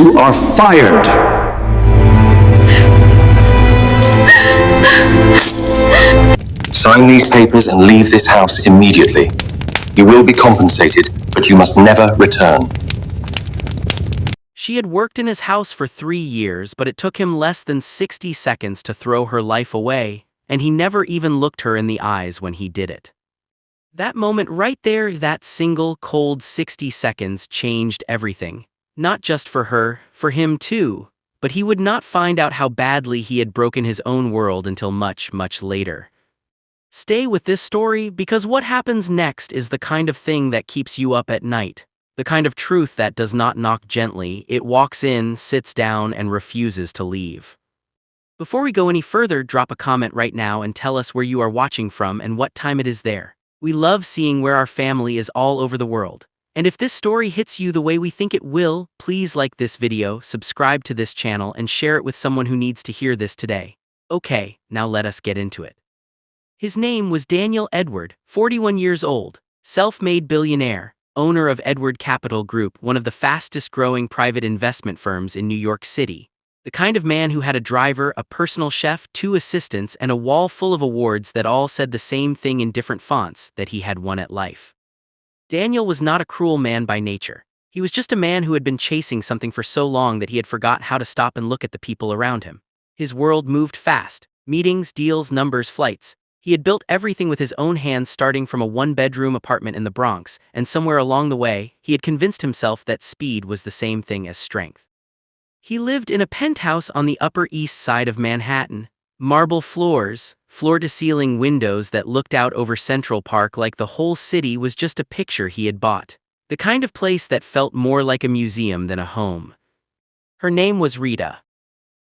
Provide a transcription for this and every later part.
You are fired. Sign these papers and leave this house immediately. You will be compensated, but you must never return. She had worked in his house for 3 years, but it took him less than 60 seconds to throw her life away, and he never even looked her in the eyes when he did it. That moment right there, that single, cold 60 seconds changed everything. Not just for her, for him too, but he would not find out how badly he had broken his own world until much, much later. Stay with this story, because what happens next is the kind of thing that keeps you up at night. The kind of truth that does not knock gently, it walks in, sits down, and refuses to leave. Before we go any further, drop a comment right now and tell us where you are watching from and what time it is there. We love seeing where our family is all over the world. And if this story hits you the way we think it will, please like this video, subscribe to this channel, and share it with someone who needs to hear this today. Okay, now let us get into it. His name was Daniel Edward, 41 years old, self-made billionaire, owner of Edward Capital Group, one of the fastest-growing private investment firms in New York City. The kind of man who had a driver, a personal chef, 2 assistants, and a wall full of awards that all said the same thing in different fonts, that he had won at life. Daniel was not a cruel man by nature. He was just a man who had been chasing something for so long that he had forgot how to stop and look at the people around him. His world moved fast. Meetings, deals, numbers, flights. He had built everything with his own hands, starting from a 1-bedroom apartment in the Bronx, and somewhere along the way, he had convinced himself that speed was the same thing as strength. He lived in a penthouse on the Upper East Side of Manhattan. Marble floors, floor-to-ceiling windows that looked out over Central Park like the whole city was just a picture he had bought. The kind of place that felt more like a museum than a home. Her name was Rita.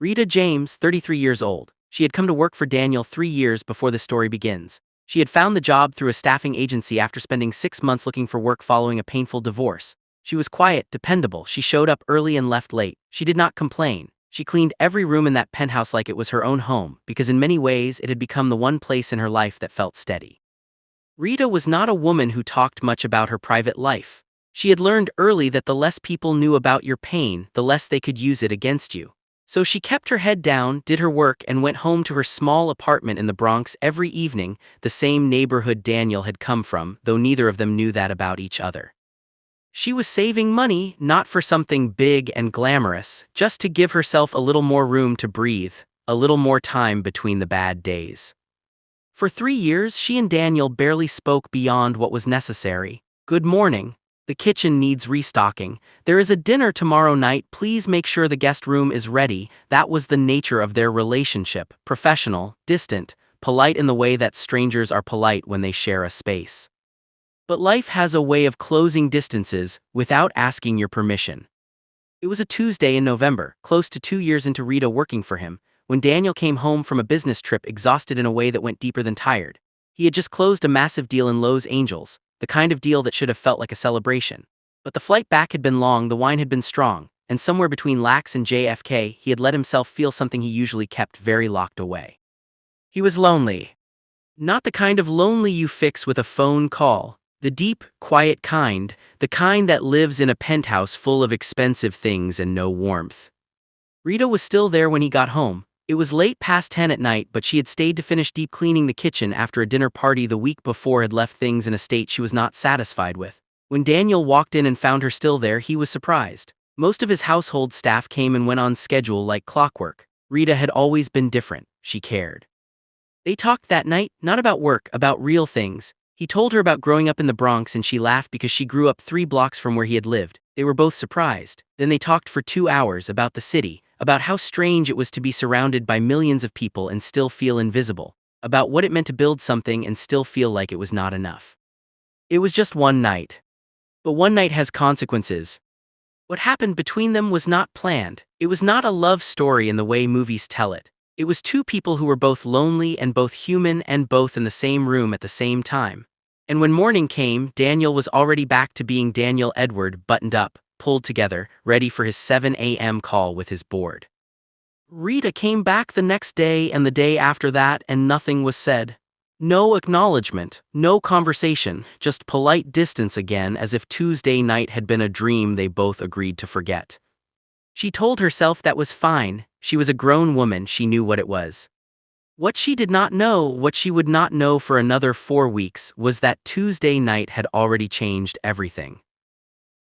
Rita James, 33 years old. She had come to work for Daniel 3 years before the story begins. She had found the job through a staffing agency after spending 6 months looking for work following a painful divorce. She was quiet, dependable. She showed up early and left late. She did not complain. She cleaned every room in that penthouse like it was her own home, because in many ways it had become the one place in her life that felt steady. Rita was not a woman who talked much about her private life. She had learned early that the less people knew about your pain, the less they could use it against you. So she kept her head down, did her work, and went home to her small apartment in the Bronx every evening, the same neighborhood Daniel had come from, though neither of them knew that about each other. She was saving money, not for something big and glamorous, just to give herself a little more room to breathe, a little more time between the bad days. For 3 years, she and Daniel barely spoke beyond what was necessary. Good morning. The kitchen needs restocking. There is a dinner tomorrow night. Please make sure the guest room is ready. That was the nature of their relationship. Professional, distant, polite in the way that strangers are polite when they share a space. But life has a way of closing distances without asking your permission. It was a Tuesday in November, close to 2 years into Rita working for him, when Daniel came home from a business trip exhausted in a way that went deeper than tired. He had just closed a massive deal in Los Angeles, the kind of deal that should have felt like a celebration. But the flight back had been long, the wine had been strong, and somewhere between Lax and JFK, he had let himself feel something he usually kept very locked away. He was lonely. Not the kind of lonely you fix with a phone call. The deep, quiet kind, the kind that lives in a penthouse full of expensive things and no warmth. Rita was still there when he got home. It was late past 10 at night, but she had stayed to finish deep cleaning the kitchen after a dinner party the week before had left things in a state she was not satisfied with. When Daniel walked in and found her still there, he was surprised. Most of his household staff came and went on schedule like clockwork. Rita had always been different. She cared. They talked that night, not about work, about real things. He told her about growing up in the Bronx, and she laughed because she grew up 3 blocks from where he had lived. They were both surprised. Then they talked for 2 hours about the city, about how strange it was to be surrounded by millions of people and still feel invisible, about what it meant to build something and still feel like it was not enough. It was just one night. But one night has consequences. What happened between them was not planned. It was not a love story in the way movies tell it. It was 2 people who were both lonely and both human and both in the same room at the same time. And when morning came, Daniel was already back to being Daniel Edward, buttoned up, pulled together, ready for his 7 a.m. call with his board. Rita came back the next day and the day after that, and nothing was said. No acknowledgement, no conversation, just polite distance again, as if Tuesday night had been a dream they both agreed to forget. She told herself that was fine, she was a grown woman, she knew what it was. What she did not know, what she would not know for another 4 weeks, was that Tuesday night had already changed everything.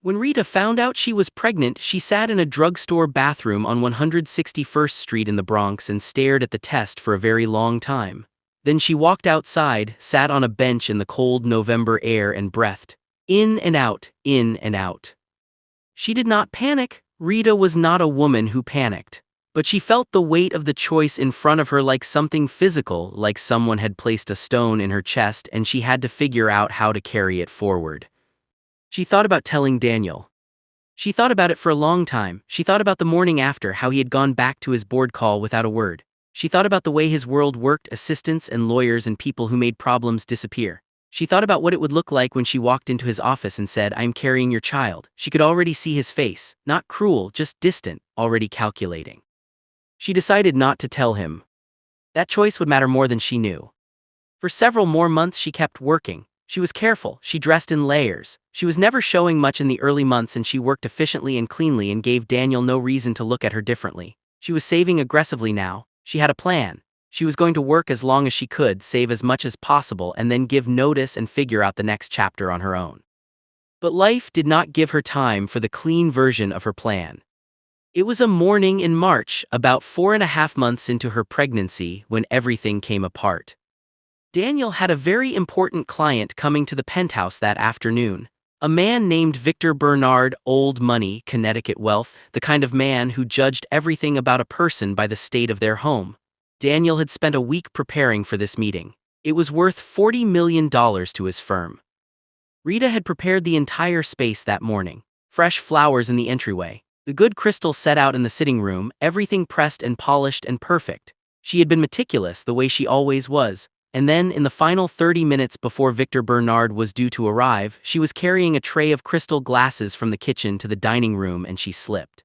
When Rita found out she was pregnant, she sat in a drugstore bathroom on 161st Street in the Bronx and stared at the test for a very long time. Then she walked outside, sat on a bench in the cold November air and breathed in and out, in and out. She did not panic. Rita was not a woman who panicked. But she felt the weight of the choice in front of her like something physical, like someone had placed a stone in her chest and she had to figure out how to carry it forward. She thought about telling Daniel. She thought about it for a long time. She thought about the morning after, how he had gone back to his board call without a word. She thought about the way his world worked, assistants and lawyers and people who made problems disappear. She thought about what it would look like when she walked into his office and said, "I am carrying your child." She could already see his face, not cruel, just distant, already calculating. She decided not to tell him. That choice would matter more than she knew. For several more months she kept working. She was careful, she dressed in layers. She was never showing much in the early months and she worked efficiently and cleanly and gave Daniel no reason to look at her differently. She was saving aggressively now. She had a plan. She was going to work as long as she could, save as much as possible, and then give notice and figure out the next chapter on her own. But life did not give her time for the clean version of her plan. It was a morning in March, about 4.5 months into her pregnancy, when everything came apart. Daniel had a very important client coming to the penthouse that afternoon. A man named Victor Bernard, old money, Connecticut wealth, the kind of man who judged everything about a person by the state of their home. Daniel had spent a week preparing for this meeting. It was worth $40 million to his firm. Rita had prepared the entire space that morning. Fresh flowers in the entryway. The good crystal set out in the sitting room, everything pressed and polished and perfect. She had been meticulous the way she always was. And then, in the final 30 minutes before Victor Bernard was due to arrive, she was carrying a tray of crystal glasses from the kitchen to the dining room and she slipped.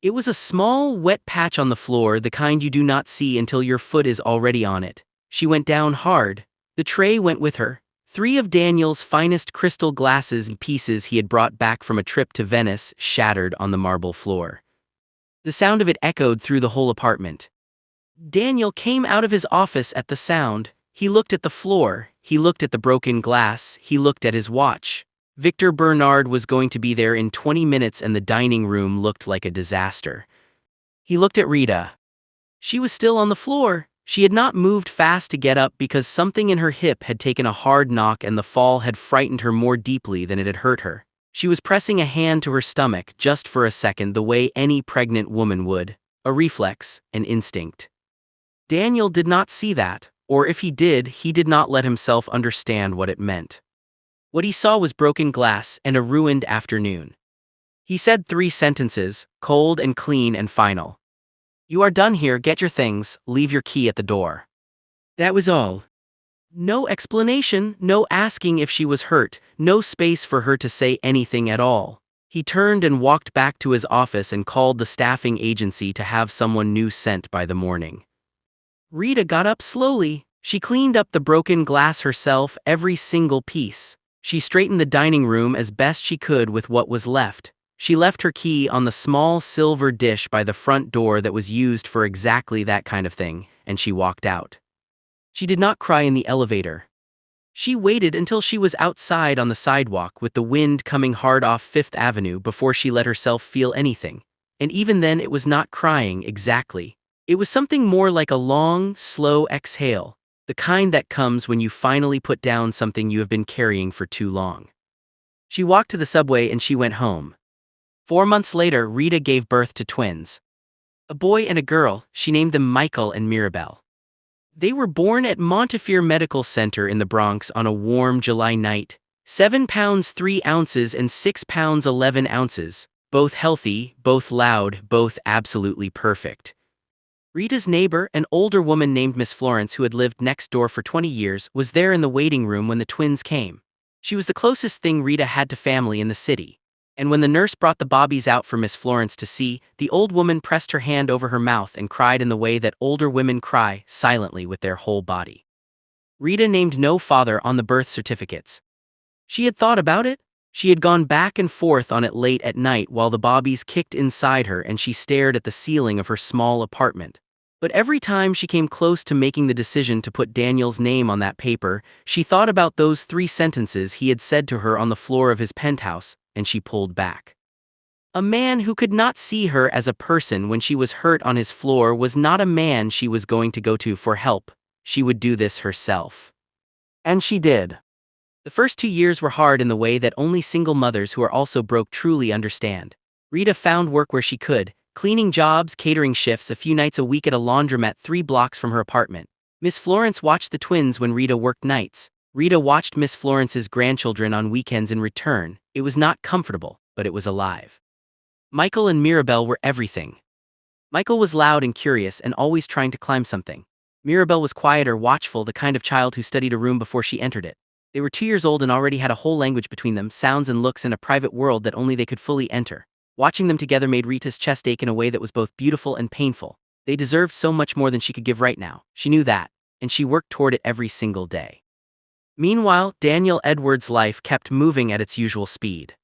It was a small, wet patch on the floor, the kind you do not see until your foot is already on it. She went down hard. The tray went with her. 3 of Daniel's finest crystal glasses and pieces he had brought back from a trip to Venice shattered on the marble floor. The sound of it echoed through the whole apartment. Daniel came out of his office at the sound. He looked at the floor, he looked at the broken glass, he looked at his watch. Victor Bernard was going to be there in 20 minutes and the dining room looked like a disaster. He looked at Rita. She was still on the floor. She had not moved fast to get up because something in her hip had taken a hard knock and the fall had frightened her more deeply than it had hurt her. She was pressing a hand to her stomach just for a second, the way any pregnant woman would. A reflex, an instinct. Daniel did not see that. Or if he did not let himself understand what it meant. What he saw was broken glass and a ruined afternoon. He said 3 sentences, cold and clean and final. "You are done here, get your things, leave your key at the door." That was all. No explanation, no asking if she was hurt, no space for her to say anything at all. He turned and walked back to his office and called the staffing agency to have someone new sent by the morning. Rita got up slowly. She cleaned up the broken glass herself, every single piece. She straightened the dining room as best she could with what was left. She left her key on the small silver dish by the front door that was used for exactly that kind of thing, and she walked out. She did not cry in the elevator. She waited until she was outside on the sidewalk with the wind coming hard off 5th Avenue before she let herself feel anything. And even then it was not crying exactly. It was something more like a long, slow exhale, the kind that comes when you finally put down something you have been carrying for too long. She walked to the subway and she went home. 4 months later, Rita gave birth to twins. A boy and a girl. She named them Michael and Mirabelle. They were born at Montefiore Medical Center in the Bronx on a warm July night. 7 pounds 3 ounces and 6 pounds 11 ounces. Both healthy, both loud, both absolutely perfect. Rita's neighbor, an older woman named Miss Florence who had lived next door for 20 years, was there in the waiting room when the twins came. She was the closest thing Rita had to family in the city. And when the nurse brought the bobbies out for Miss Florence to see, the old woman pressed her hand over her mouth and cried in the way that older women cry, silently with their whole body. Rita named no father on the birth certificates. She had thought about it. She had gone back and forth on it late at night while the bobbies kicked inside her and she stared at the ceiling of her small apartment. But every time she came close to making the decision to put Daniel's name on that paper, she thought about those 3 sentences he had said to her on the floor of his penthouse, and she pulled back. A man who could not see her as a person when she was hurt on his floor was not a man she was going to go to for help. She would do this herself. And she did. The first 2 years were hard in the way that only single mothers who are also broke truly understand. Rita found work where she could, cleaning jobs, catering shifts a few nights a week at a laundromat 3 blocks from her apartment. Miss Florence watched the twins when Rita worked nights. Rita watched Miss Florence's grandchildren on weekends in return. It was not comfortable, but it was alive. Michael and Mirabelle were everything. Michael was loud and curious and always trying to climb something. Mirabelle was quieter, watchful, the kind of child who studied a room before she entered it. They were 2 years old and already had a whole language between them, sounds and looks in a private world that only they could fully enter. Watching them together made Rita's chest ache in a way that was both beautiful and painful. They deserved so much more than she could give right now. She knew that, and she worked toward it every single day. Meanwhile, Daniel Edwards' life kept moving at its usual speed.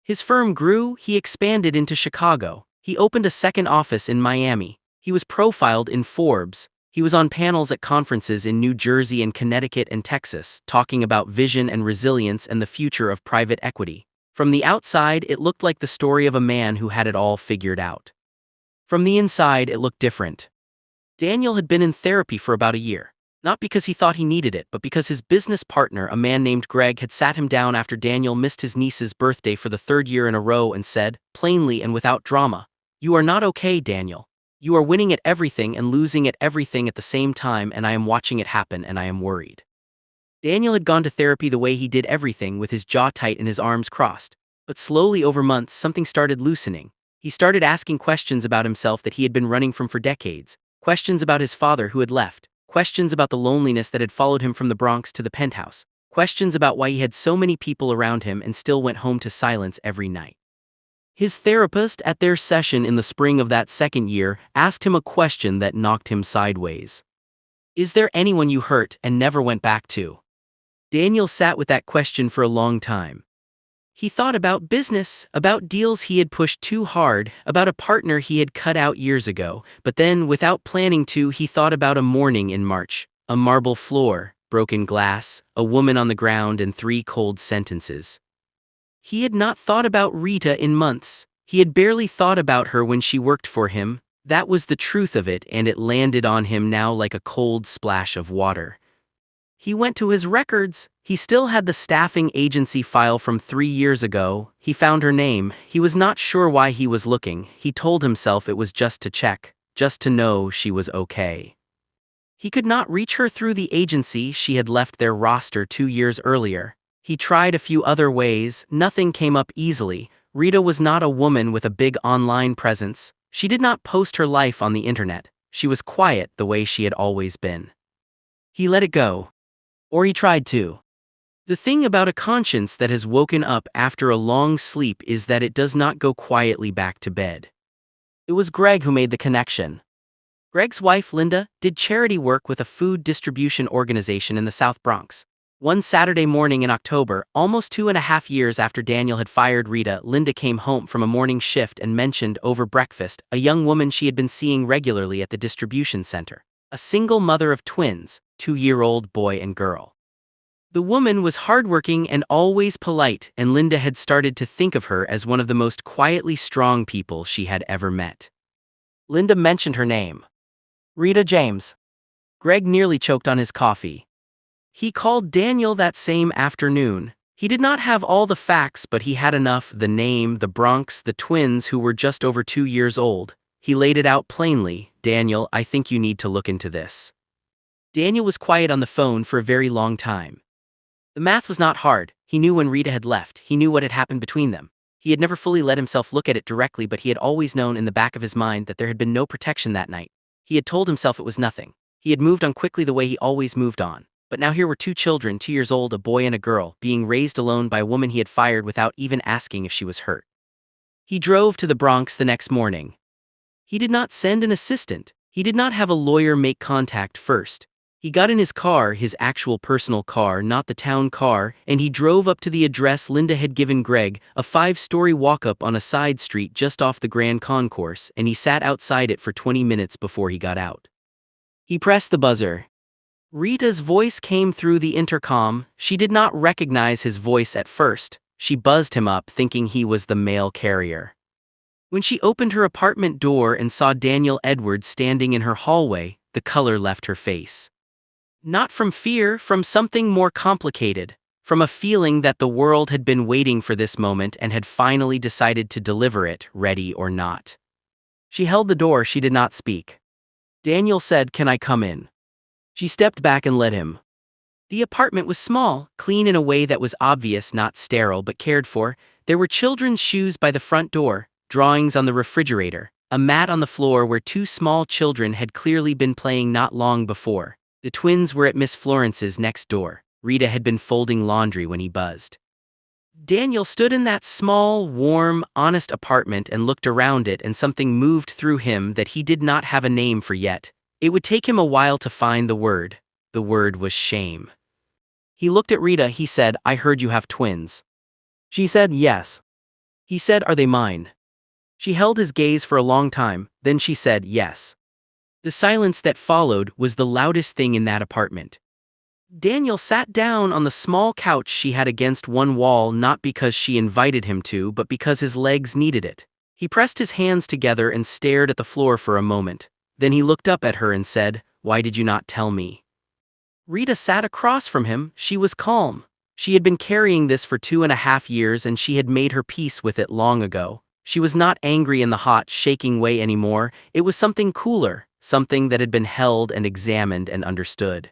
His firm grew, he expanded into Chicago. He opened a second office in Miami. He was profiled in Forbes. He was on panels at conferences in New Jersey and Connecticut and Texas, talking about vision and resilience and the future of private equity. From the outside, it looked like the story of a man who had it all figured out. From the inside, it looked different. Daniel had been in therapy for about a year. Not because he thought he needed it, but because his business partner, a man named Greg, had sat him down after Daniel missed his niece's birthday for the 3rd year in a row and said, plainly and without drama, "You are not okay, Daniel. You are winning at everything and losing at everything at the same time, and I am watching it happen and I am worried." Daniel had gone to therapy the way he did everything, with his jaw tight and his arms crossed. But slowly over months something started loosening. He started asking questions about himself that he had been running from for decades. Questions about his father who had left. Questions about the loneliness that had followed him from the Bronx to the penthouse. Questions about why he had so many people around him and still went home to silence every night. His therapist, at their session in the spring of that 2nd year, asked him a question that knocked him sideways. Is there anyone you hurt and never went back to? Daniel sat with that question for a long time. He thought about business, about deals he had pushed too hard, about a partner he had cut out years ago, but then, without planning to, he thought about a morning in March, a marble floor, broken glass, a woman on the ground, and 3 cold sentences. He had not thought about Rita in months. He had barely thought about her when she worked for him. That was the truth of it, and it landed on him now like a cold splash of water. He went to his records. He still had the staffing agency file from 3 years ago. He found her name. He was not sure why he was looking. He told himself it was just to check, just to know she was okay. He could not reach her through the agency. She had left their roster 2 years earlier. He tried a few other ways. Nothing came up easily. Rita was not a woman with a big online presence. She did not post her life on the internet. She was quiet the way she had always been. He let it go. Or he tried to. The thing about a conscience that has woken up after a long sleep is that it does not go quietly back to bed. It was Greg who made the connection. Greg's wife, Linda, did charity work with a food distribution organization in the South Bronx. One Saturday morning in October, almost 2.5 years after Daniel had fired Rita, Linda came home from a morning shift and mentioned over breakfast a young woman she had been seeing regularly at the distribution center. A single mother of twins, 2-year-old boy and girl. The woman was hardworking and always polite, and Linda had started to think of her as one of the most quietly strong people she had ever met. Linda mentioned her name. Rita James. Greg nearly choked on his coffee. He called Daniel that same afternoon. He did not have all the facts, but he had enough: the name, the Bronx, the twins who were just over 2 years old. He laid it out plainly. Daniel, I think you need to look into this. Daniel was quiet on the phone for a very long time. The math was not hard. He knew when Rita had left. He knew what had happened between them. He had never fully let himself look at it directly, but he had always known in the back of his mind that there had been no protection that night. He had told himself it was nothing. He had moved on quickly the way he always moved on. But now here were 2 children, 2 years old, a boy and a girl, being raised alone by a woman he had fired without even asking if she was hurt. He drove to the Bronx the next morning. He did not send an assistant. He did not have a lawyer make contact first. He got in his car, his actual personal car, not the town car, and he drove up to the address Linda had given Greg, a 5-story walk-up on a side street just off the Grand Concourse, and he sat outside it for 20 minutes before he got out. He pressed the buzzer. Rita's voice came through the intercom. She did not recognize his voice at first. She buzzed him up, thinking he was the mail carrier. When she opened her apartment door and saw Daniel Edwards standing in her hallway, the color left her face. Not from fear, from something more complicated, from a feeling that the world had been waiting for this moment and had finally decided to deliver it, ready or not. She held the door. She did not speak. Daniel said, "Can I come in?" She stepped back and let him. The apartment was small, clean in a way that was obvious, not sterile but cared for. There were children's shoes by the front door, drawings on the refrigerator, a mat on the floor where 2 small children had clearly been playing not long before. The twins were at Miss Florence's next door. Rita had been folding laundry when he buzzed. Daniel stood in that small, warm, honest apartment and looked around it, and something moved through him that he did not have a name for yet. It would take him a while to find the word. The word was shame. He looked at Rita. He said, "I heard you have twins." She said, "Yes." He said, "Are they mine?" She held his gaze for a long time, then she said, "Yes." The silence that followed was the loudest thing in that apartment. Daniel sat down on the small couch she had against one wall, not because she invited him to, but because his legs needed it. He pressed his hands together and stared at the floor for a moment. Then he looked up at her and said, "Why did you not tell me?" Rita sat across from him. She was calm. She had been carrying this for 2.5 years, and she had made her peace with it long ago. She was not angry in the hot, shaking way anymore. It was something cooler, something that had been held and examined and understood.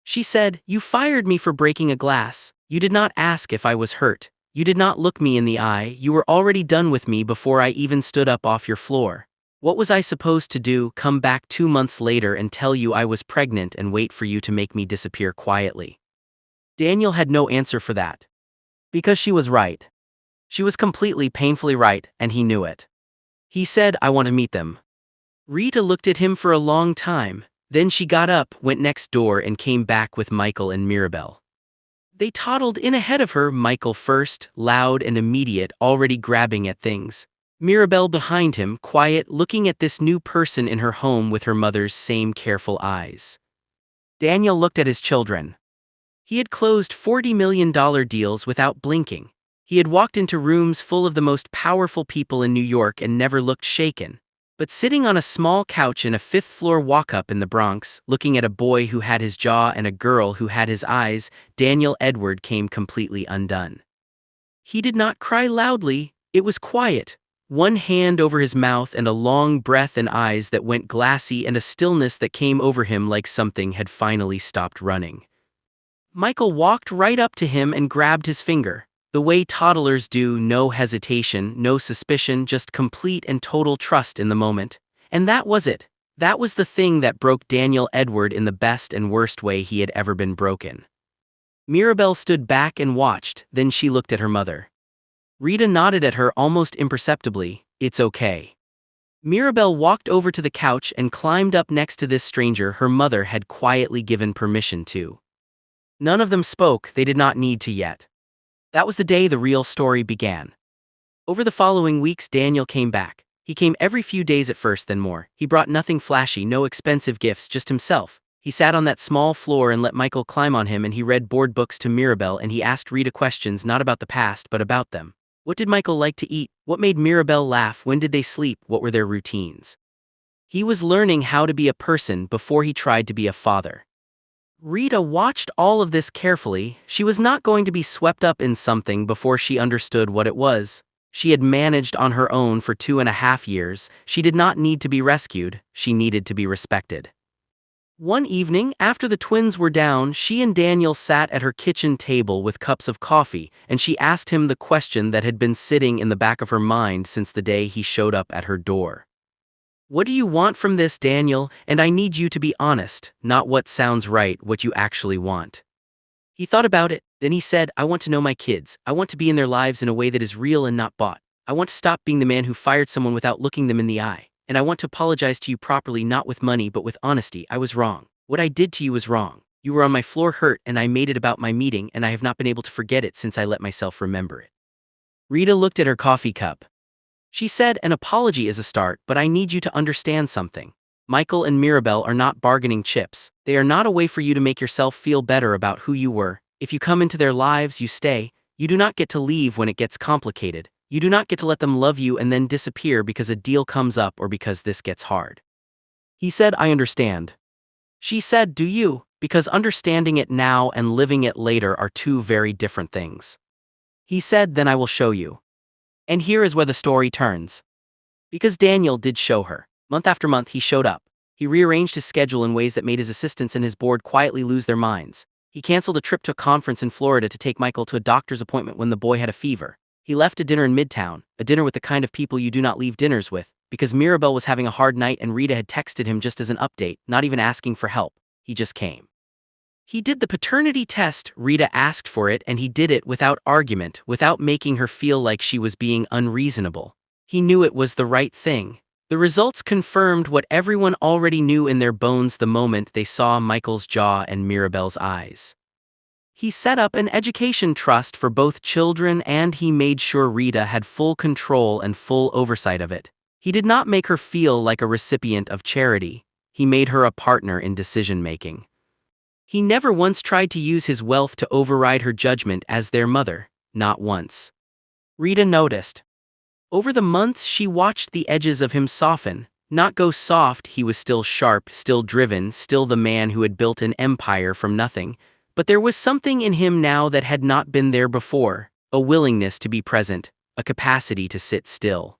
She said, "You fired me for breaking a glass. You did not ask if I was hurt. You did not look me in the eye. You were already done with me before I even stood up off your floor. What was I supposed to do, come back 2 months later and tell you I was pregnant and wait for you to make me disappear quietly?" Daniel had no answer for that. Because she was right. She was completely, painfully right, and he knew it. He said, "I want to meet them." Rita looked at him for a long time. Then she got up, went next door, and came back with Michael and Mirabel. They toddled in ahead of her, Michael first, loud and immediate, already grabbing at things. Mirabel behind him, quiet, looking at this new person in her home with her mother's same careful eyes. Daniel looked at his children. He had closed $40 million deals without blinking. He had walked into rooms full of the most powerful people in New York and never looked shaken. But sitting on a small couch in a 5th-floor walk-up in the Bronx, looking at a boy who had his jaw and a girl who had his eyes, Daniel Edward came completely undone. He did not cry loudly. It was quiet. One hand over his mouth and a long breath and eyes that went glassy and a stillness that came over him like something had finally stopped running. Michael walked right up to him and grabbed his finger. The way toddlers do, no hesitation, no suspicion, just complete and total trust in the moment. And that was it. That was the thing that broke Daniel Edward in the best and worst way he had ever been broken. Mirabel stood back and watched, then she looked at her mother. Rita nodded at her almost imperceptibly. "It's okay." Mirabel walked over to the couch and climbed up next to this stranger her mother had quietly given permission to. None of them spoke. They did not need to yet. That was the day the real story began. Over the following weeks, Daniel came back. He came every few days at first, then more. He brought nothing flashy, no expensive gifts, just himself. He sat on that small floor and let Michael climb on him, and he read board books to Mirabel, and he asked Rita questions not about the past but about them. What did Michael like to eat? What made Mirabel laugh? When did they sleep? What were their routines? He was learning how to be a person before he tried to be a father. Rita watched all of this carefully. She was not going to be swept up in something before she understood what it was. She had managed on her own for 2.5 years. She did not need to be rescued. She needed to be respected. One evening, after the twins were down, she and Daniel sat at her kitchen table with cups of coffee, and she asked him the question that had been sitting in the back of her mind since the day he showed up at her door. "What do you want from this, Daniel? And I need you to be honest, not what sounds right, what you actually want." He thought about it, then he said, "I want to know my kids. I want to be in their lives in a way that is real and not bought. I want to stop being the man who fired someone without looking them in the eye. And I want to apologize to you properly, not with money but with honesty. I was wrong. What I did to you was wrong. You were on my floor hurt and I made it about my meeting and I have not been able to forget it since I let myself remember it. Rita looked at her coffee cup. She said, an apology is a start, but I need you to understand something. Michael and Mirabelle are not bargaining chips. They are not a way for you to make yourself feel better about who you were. If you come into their lives, you stay. You do not get to leave when it gets complicated. You do not get to let them love you and then disappear because a deal comes up or because this gets hard. He said, I understand. She said, do you? Because understanding it now and living it later are two very different things. He said, then I will show you. And here is where the story turns. Because Daniel did show her. Month after month he showed up. He rearranged his schedule in ways that made his assistants and his board quietly lose their minds. He canceled a trip to a conference in Florida to take Michael to a doctor's appointment when the boy had a fever. He left a dinner in Midtown, a dinner with the kind of people you do not leave dinners with, because Mirabelle was having a hard night and Rita had texted him just as an update, not even asking for help. He just came. He did the paternity test. Rita asked for it and he did it without argument, without making her feel like she was being unreasonable. He knew it was the right thing. The results confirmed what everyone already knew in their bones the moment they saw Michael's jaw and Mirabelle's eyes. He set up an education trust for both children and he made sure Rita had full control and full oversight of it. He did not make her feel like a recipient of charity. He made her a partner in decision-making. He never once tried to use his wealth to override her judgment as their mother, not once. Rita noticed. Over the months she watched the edges of him soften, not go soft. He was still sharp, still driven, still the man who had built an empire from nothing, but there was something in him now that had not been there before, a willingness to be present, a capacity to sit still.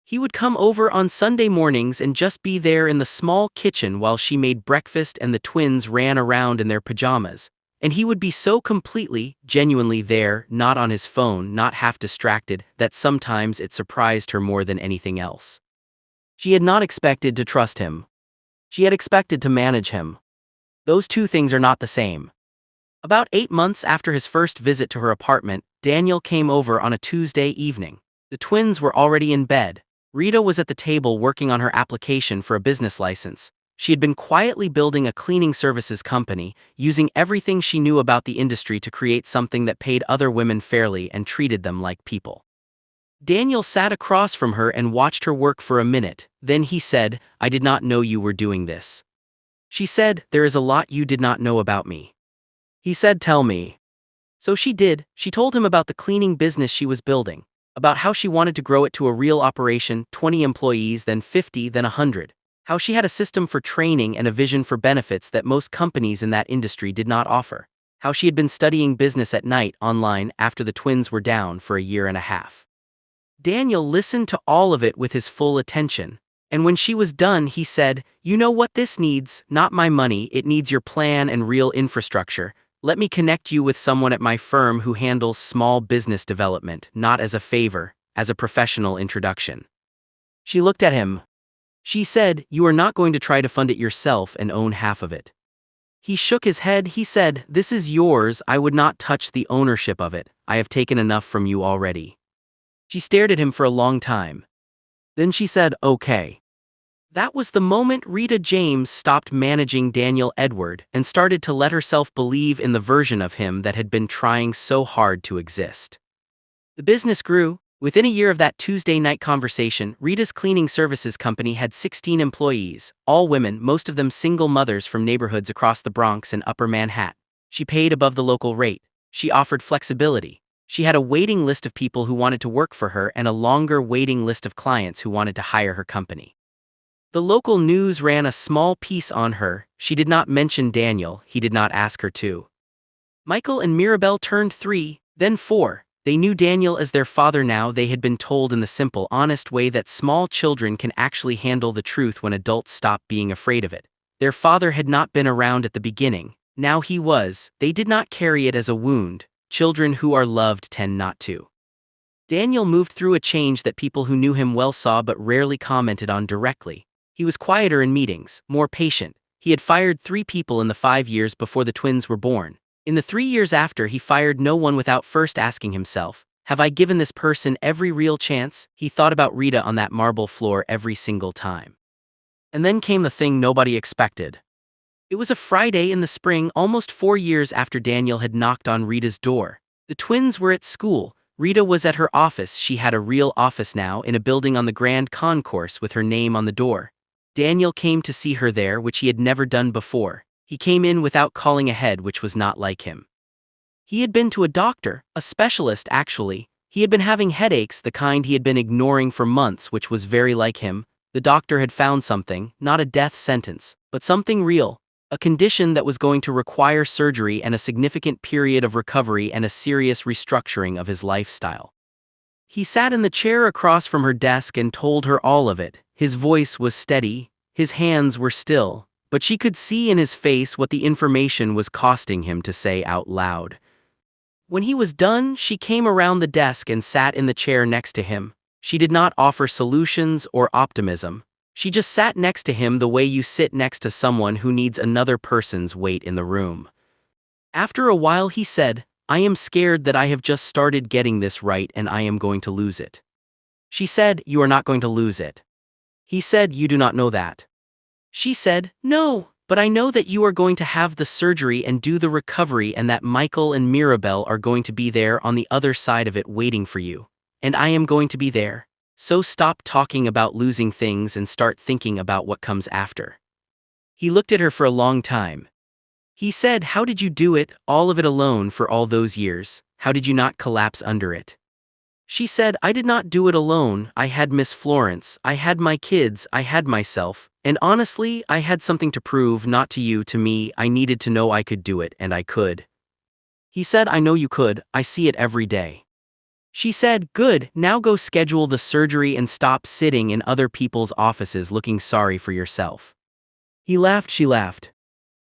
He would come over on Sunday mornings and just be there in the small kitchen while she made breakfast and the twins ran around in their pajamas. And he would be so completely, genuinely there, not on his phone, not half distracted, that sometimes it surprised her more than anything else. She had not expected to trust him. She had expected to manage him. Those two things are not the same. About 8 months after his first visit to her apartment, Daniel came over on a Tuesday evening. The twins were already in bed. Rita was at the table working on her application for a business license. She had been quietly building a cleaning services company, using everything she knew about the industry to create something that paid other women fairly and treated them like people. Daniel sat across from her and watched her work for a minute. Then he said, I did not know you were doing this. She said, there is a lot you did not know about me. He said, tell me. So she did. She told him about the cleaning business she was building, about how she wanted to grow it to a real operation, 20 employees, then 50, then 100. How she had a system for training and a vision for benefits that most companies in that industry did not offer. How she had been studying business at night online after the twins were down for a year and a half. Daniel listened to all of it with his full attention. And when she was done, he said, you know what this needs? Not my money, it needs your plan and real infrastructure. Let me connect you with someone at my firm who handles small business development, not as a favor, as a professional introduction. She looked at him. She said, you are not going to try to fund it yourself and own half of it. He shook his head. He said, this is yours. I would not touch the ownership of it. I have taken enough from you already. She stared at him for a long time. Then she said, okay. That was the moment Rita James stopped managing Daniel Edward and started to let herself believe in the version of him that had been trying so hard to exist. The business grew. Within a year of that Tuesday night conversation, Rita's cleaning services company had 16 employees, all women, most of them single mothers from neighborhoods across the Bronx and Upper Manhattan. She paid above the local rate. She offered flexibility. She had a waiting list of people who wanted to work for her and a longer waiting list of clients who wanted to hire her company. The local news ran a small piece on her. She did not mention Daniel. He did not ask her to. Michael and Mirabelle turned 3, then 4. They knew Daniel as their father now. They had been told in the simple, honest way that small children can actually handle the truth when adults stop being afraid of it. Their father had not been around at the beginning. Now he was. They did not carry it as a wound. Children who are loved tend not to. Daniel moved through a change that people who knew him well saw but rarely commented on directly. He was quieter in meetings, more patient. He had fired 3 people in the 5 years before the twins were born. In the 3 years after, he fired no one without first asking himself, have I given this person every real chance? He thought about Rita on that marble floor every single time. And then came the thing nobody expected. It was a Friday in the spring, almost 4 years after Daniel had knocked on Rita's door. The twins were at school. Rita was at her office. She had a real office now in a building on the Grand Concourse with her name on the door. Daniel came to see her there, which he had never done before. He came in without calling ahead, which was not like him. He had been to a doctor, a specialist actually. He had been having headaches, the kind he had been ignoring for months, which was very like him. The doctor had found something, not a death sentence, but something real. A condition that was going to require surgery and a significant period of recovery and a serious restructuring of his lifestyle. He sat in the chair across from her desk and told her all of it. His voice was steady, his hands were still, but she could see in his face what the information was costing him to say out loud. When he was done, she came around the desk and sat in the chair next to him. She did not offer solutions or optimism. She just sat next to him the way you sit next to someone who needs another person's weight in the room. After a while he said, "I am scared that I have just started getting this right and I am going to lose it." She said, "You are not going to lose it." He said, "You do not know that." She said, "No, but I know that you are going to have the surgery and do the recovery and that Michael and Mirabel are going to be there on the other side of it waiting for you. And I am going to be there. So stop talking about losing things and start thinking about what comes after." He looked at her for a long time. He said, "How did you do it, all of it alone for all those years? How did you not collapse under it?" She said, "I did not do it alone. I had Miss Florence, I had my kids, I had myself, and honestly, I had something to prove, not to you, to me. I needed to know I could do it, and I could." He said, "I know you could, I see it every day." She said, "Good, now go schedule the surgery and stop sitting in other people's offices looking sorry for yourself." He laughed, she laughed.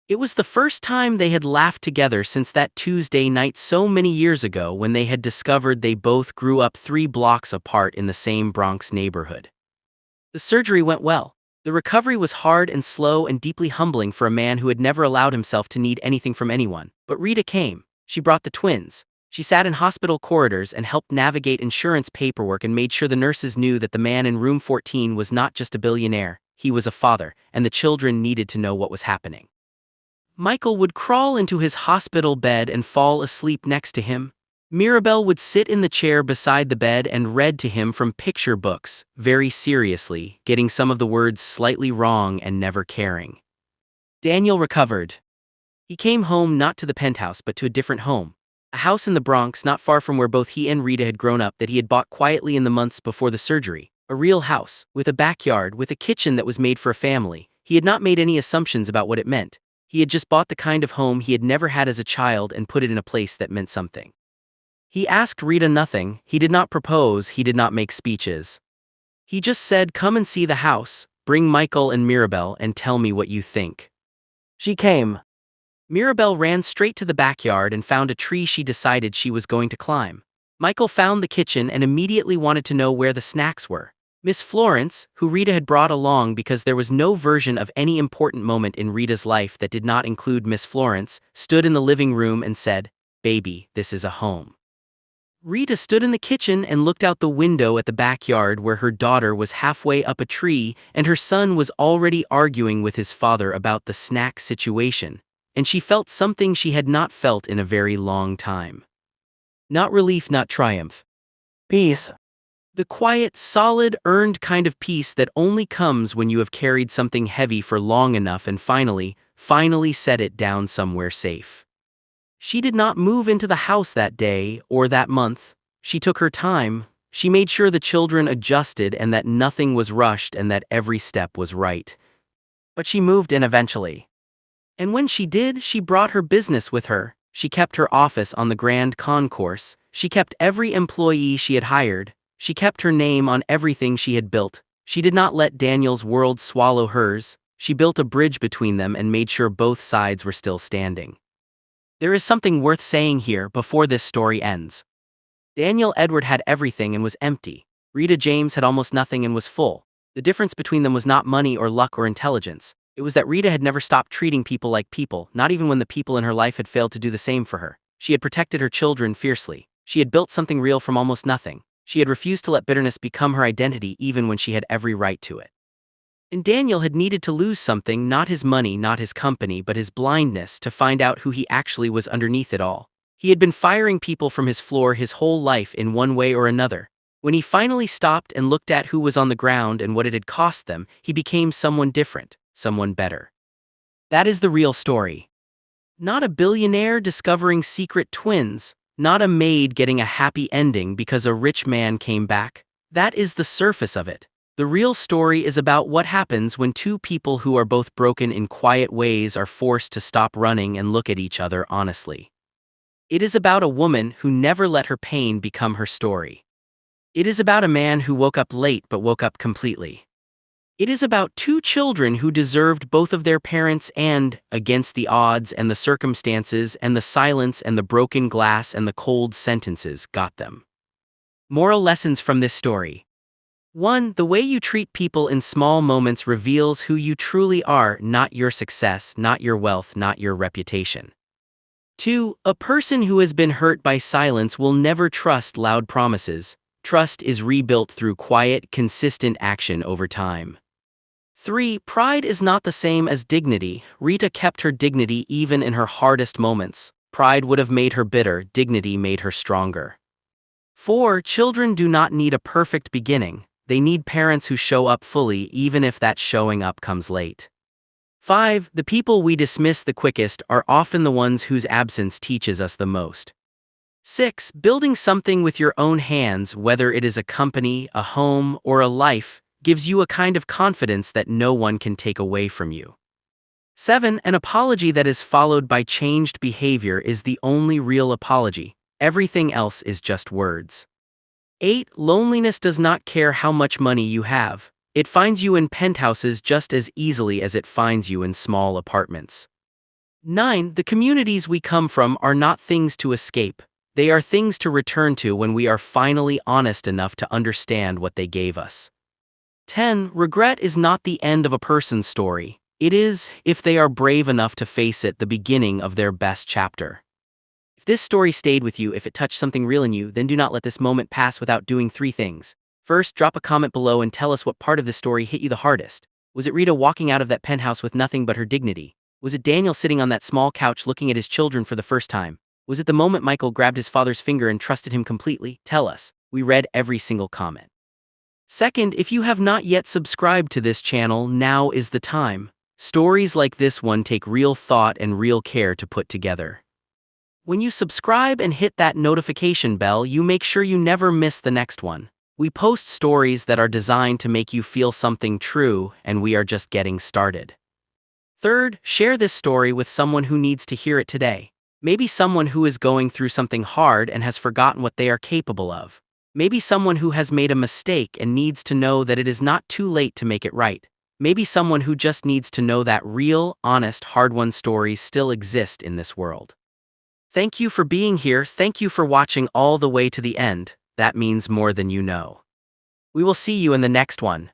It was the first time they had laughed together since that Tuesday night so many years ago when they had discovered they both grew up 3 blocks apart in the same Bronx neighborhood. The surgery went well. The recovery was hard and slow and deeply humbling for a man who had never allowed himself to need anything from anyone. But Rita came. She brought the twins. She sat in hospital corridors and helped navigate insurance paperwork and made sure the nurses knew that the man in room 14 was not just a billionaire, he was a father, and the children needed to know what was happening. Michael would crawl into his hospital bed and fall asleep next to him. Mirabel would sit in the chair beside the bed and read to him from picture books, very seriously, getting some of the words slightly wrong and never caring. Daniel recovered. He came home not to the penthouse but to a different home. A house in the Bronx not far from where both he and Rita had grown up that he had bought quietly in the months before the surgery. A real house, with a backyard, with a kitchen that was made for a family. He had not made any assumptions about what it meant. He had just bought the kind of home he had never had as a child and put it in a place that meant something. He asked Rita nothing, he did not propose, he did not make speeches. He just said, "Come and see the house, bring Michael and Mirabel and tell me what you think." She came. Mirabel ran straight to the backyard and found a tree she decided she was going to climb. Michael found the kitchen and immediately wanted to know where the snacks were. Miss Florence, who Rita had brought along because there was no version of any important moment in Rita's life that did not include Miss Florence, stood in the living room and said, "Baby, this is a home." Rita stood in the kitchen and looked out the window at the backyard where her daughter was halfway up a tree and her son was already arguing with his father about the snack situation, and she felt something she had not felt in a very long time. Not relief, not triumph. Peace. The quiet, solid, earned kind of peace that only comes when you have carried something heavy for long enough and finally set it down somewhere safe. She did not move into the house that day or that month. She took her time. She made sure the children adjusted and that nothing was rushed and that every step was right. But she moved in eventually. And when she did, she brought her business with her. She kept her office on the Grand Concourse. She kept every employee she had hired. She kept her name on everything she had built. She did not let Daniel's world swallow hers. She built a bridge between them and made sure both sides were still standing. There is something worth saying here before this story ends. Daniel Edward had everything and was empty. Rita James had almost nothing and was full. The difference between them was not money or luck or intelligence. It was that Rita had never stopped treating people like people, not even when the people in her life had failed to do the same for her. She had protected her children fiercely. She had built something real from almost nothing. She had refused to let bitterness become her identity even when she had every right to it. And Daniel had needed to lose something, not his money, not his company, but his blindness, to find out who he actually was underneath it all. He had been firing people from his floor his whole life in one way or another. When he finally stopped and looked at who was on the ground and what it had cost them, he became someone different, someone better. That is the real story. Not a billionaire discovering secret twins, not a maid getting a happy ending because a rich man came back. That is the surface of it. The real story is about what happens when two people who are both broken in quiet ways are forced to stop running and look at each other honestly. It is about a woman who never let her pain become her story. It is about a man who woke up late but woke up completely. It is about two children who deserved both of their parents and, against the odds and the circumstances and the silence and the broken glass and the cold sentences, got them. Moral lessons from this story. 1. The way you treat people in small moments reveals who you truly are, not your success, not your wealth, not your reputation. 2. A person who has been hurt by silence will never trust loud promises. Trust is rebuilt through quiet, consistent action over time. 3. Pride is not the same as dignity. Rita kept her dignity even in her hardest moments. Pride would have made her bitter, dignity made her stronger. 4. Children do not need a perfect beginning. They need parents who show up fully even if that showing up comes late. 5. The people we dismiss the quickest are often the ones whose absence teaches us the most. 6. Building something with your own hands, whether it is a company, a home, or a life, gives you a kind of confidence that no one can take away from you. 7. An apology that is followed by changed behavior is the only real apology. Everything else is just words. 8. Loneliness does not care how much money you have. It finds you in penthouses just as easily as it finds you in small apartments. 9. The communities we come from are not things to escape. They are things to return to when we are finally honest enough to understand what they gave us. 10. Regret is not the end of a person's story. It is, if they are brave enough to face it, the beginning of their best chapter. If this story stayed with you, if it touched something real in you, then do not let this moment pass without doing 3 things. First, drop a comment below and tell us what part of the story hit you the hardest. Was it Rita walking out of that penthouse with nothing but her dignity? Was it Daniel sitting on that small couch looking at his children for the first time? Was it the moment Michael grabbed his father's finger and trusted him completely? Tell us. We read every single comment. Second, if you have not yet subscribed to this channel, now is the time. Stories like this one take real thought and real care to put together. When you subscribe and hit that notification bell, you make sure you never miss the next one. We post stories that are designed to make you feel something true, and we are just getting started. Third, share this story with someone who needs to hear it today. Maybe someone who is going through something hard and has forgotten what they are capable of. Maybe someone who has made a mistake and needs to know that it is not too late to make it right. Maybe someone who just needs to know that real, honest, hard-won stories still exist in this world. Thank you for being here. Thank you for watching all the way to the end. That means more than you know. We will see you in the next one.